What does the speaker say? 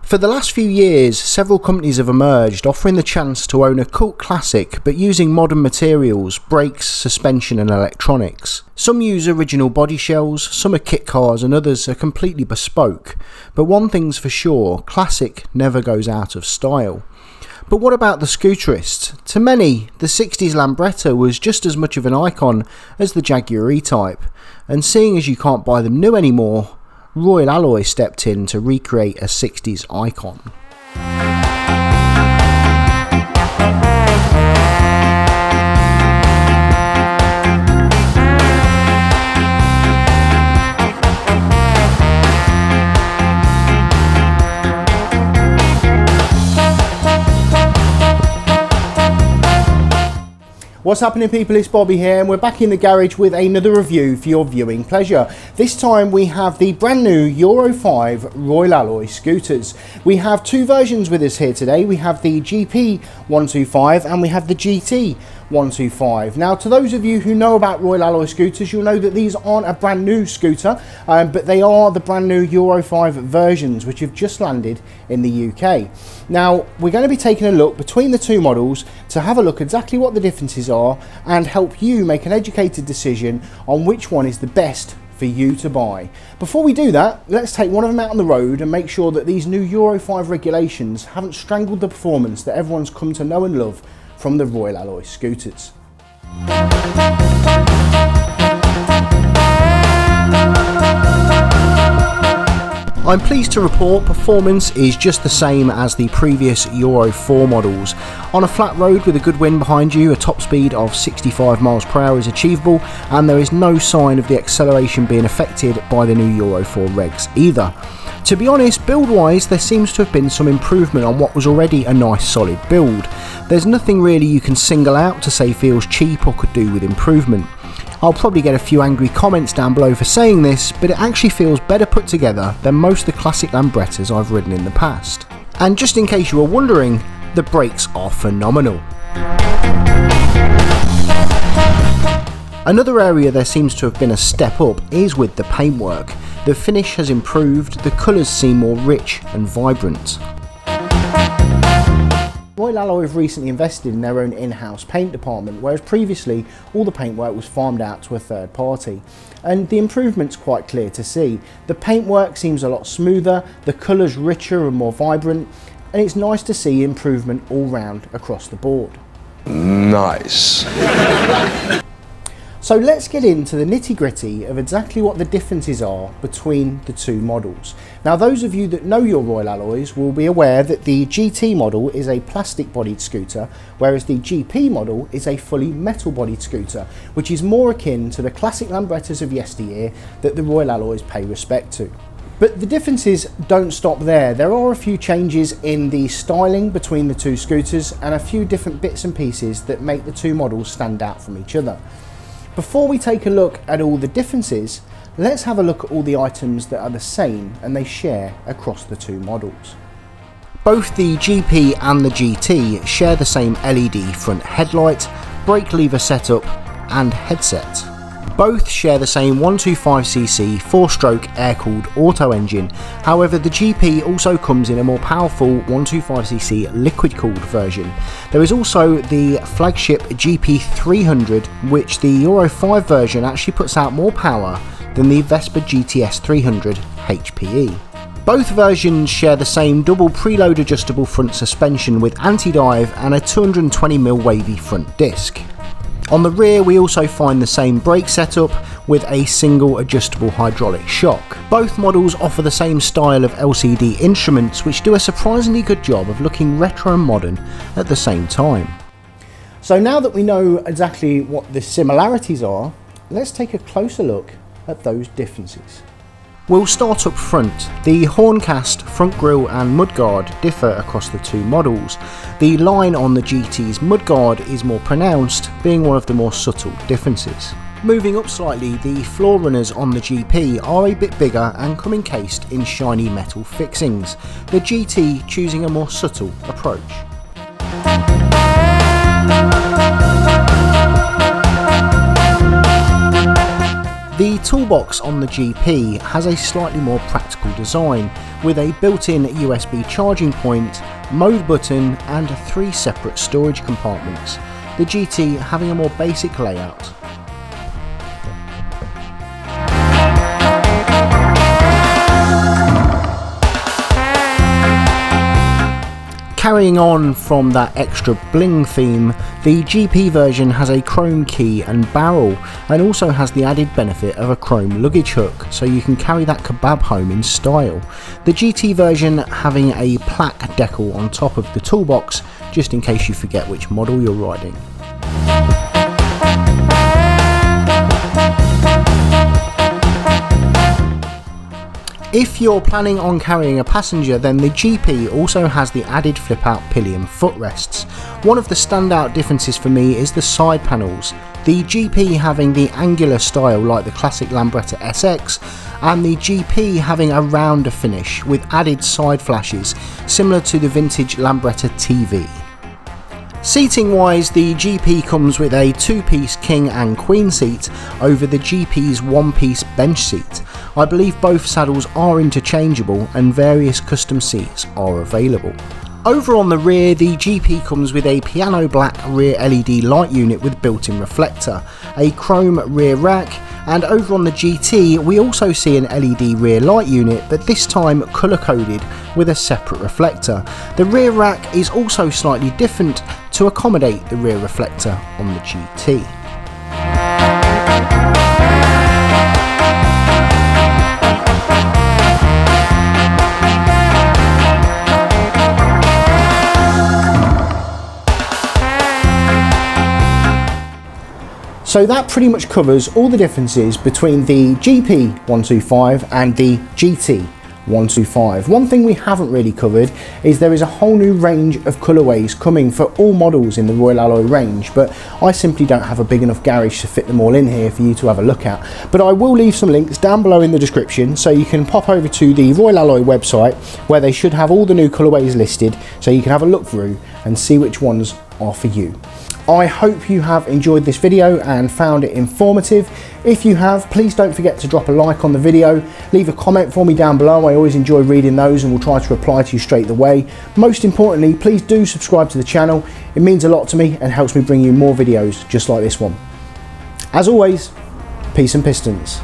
For the last few years, several companies have emerged offering the chance to own a cult classic but using modern materials, brakes, suspension and electronics. Some use original body shells, some are kit cars and others are completely bespoke. But one thing's for sure, classic never goes out of style. But what about the scooterists? To many, the 60s Lambretta was just as much of an icon as the Jaguar E-Type, and seeing as you can't buy them new anymore, Royal Alloy stepped in to recreate a 60s icon. What's happening, people? It's Bobby here and we're back in the garage with another review for your viewing pleasure. This time we have the brand new Euro 5 Royal Alloy scooters. We have two versions with us here today. We have the GP 125 and we have the GT 125. Now, to those of you who know about Royal Alloy scooters, you'll know that these aren't a brand new scooter, but they are the brand new Euro 5 versions which have just landed in the UK. Now, we're going to be taking a look between the two models to have a look exactly what the differences are and help you make an educated decision on which one is the best for you to buy. Before we do that, let's take one of them out on the road and make sure that these new Euro 5 regulations haven't strangled the performance that everyone's come to know and love from the Royal Alloy scooters. I'm pleased to report performance is just the same as the previous Euro 4 models. On a flat road with a good wind behind you, a top speed of 65 miles per hour is achievable, and there is no sign of the acceleration being affected by the new Euro 4 regs either. To be honest, build-wise, there seems to have been some improvement on what was already a nice solid build. There's nothing really you can single out to say feels cheap or could do with improvement. I'll probably get a few angry comments down below for saying this, but it actually feels better put together than most of the classic Lambrettas I've ridden in the past. And just in case you were wondering, the brakes are phenomenal. Another area there seems to have been a step up is with the paintwork. The finish has improved, the colours seem more rich and vibrant. Royal Alloy have recently invested in their own in-house paint department, whereas previously all the paintwork was farmed out to a third party. And the improvement's quite clear to see. The paintwork seems a lot smoother, the colours richer and more vibrant, and it's nice to see improvement all round across the board. Nice. So let's get into the nitty-gritty of exactly what the differences are between the two models. Now, those of you that know your Royal Alloys will be aware that the GT model is a plastic-bodied scooter, whereas the GP model is a fully metal-bodied scooter, which is more akin to the classic Lambrettas of yesteryear that the Royal Alloys pay respect to. But the differences don't stop there. There are a few changes in the styling between the two scooters and a few different bits and pieces that make the two models stand out from each other. Before we take a look at all the differences, let's have a look at all the items that are the same and they share across the two models. Both the GP and the GT share the same LED front headlight, brake lever setup and headset. Both share the same 125cc 4-stroke air-cooled auto engine, however the GP also comes in a more powerful 125cc liquid-cooled version. There is also the flagship GP 300, which the Euro 5 version actually puts out more power than the Vespa GTS 300 HPE. Both versions share the same double preload adjustable front suspension with anti-dive and a 220mm wavy front disc. On the rear we also find the same brake setup with a single adjustable hydraulic shock. Both models offer the same style of LCD instruments which do a surprisingly good job of looking retro and modern at the same time. So now that we know exactly what the similarities are, let's take a closer look at those differences. We'll start up front. The horncast, front grille and mudguard differ across the two models. The line on the GT's mudguard is more pronounced, being one of the more subtle differences. Moving up slightly, the floor runners on the GP are a bit bigger and come encased in shiny metal fixings, the GT choosing a more subtle approach. The toolbox on the GP has a slightly more practical design, with a built-in USB charging point, mode button and 3 separate storage compartments, the GT having a more basic layout. Carrying on from that extra bling theme, the GP version has a chrome key and barrel, and also has the added benefit of a chrome luggage hook, so you can carry that kebab home in style. The GT version having a plaque decal on top of the toolbox, just in case you forget which model you're riding. If you're planning on carrying a passenger, then the GP also has the added flip-out pillion footrests. One of the standout differences for me is the side panels, the GP having the angular style like the classic Lambretta SX, and the GP having a rounder finish with added side flashes similar to the vintage Lambretta TV. Seating wise, the GP comes with a 2-piece king and queen seat over the GP's 1-piece bench seat. I believe both saddles are interchangeable and various custom seats are available. Over on the rear, the GP comes with a piano black rear LED light unit with built-in reflector, a chrome rear rack, and over on the GT we also see an LED rear light unit, but this time colour coded with a separate reflector. The rear rack is also slightly different to accommodate the rear reflector on the GT. So that pretty much covers all the differences between the GP125 and the GT125. One thing we haven't really covered is there is a whole new range of colourways coming for all models in the Royal Alloy range, but I simply don't have a big enough garage to fit them all in here for you to have a look at. But I will leave some links down below in the description, so you can pop over to the Royal Alloy website where they should have all the new colourways listed, so you can have a look through and see which ones are for you. I hope you have enjoyed this video and found it informative. If you have, please don't forget to drop a like on the video, leave a comment for me down below. I always enjoy reading those and will try to reply to you straight away. Most importantly, please do subscribe to the channel. It means a lot to me and helps me bring you more videos just like this one. As always, peace and pistons.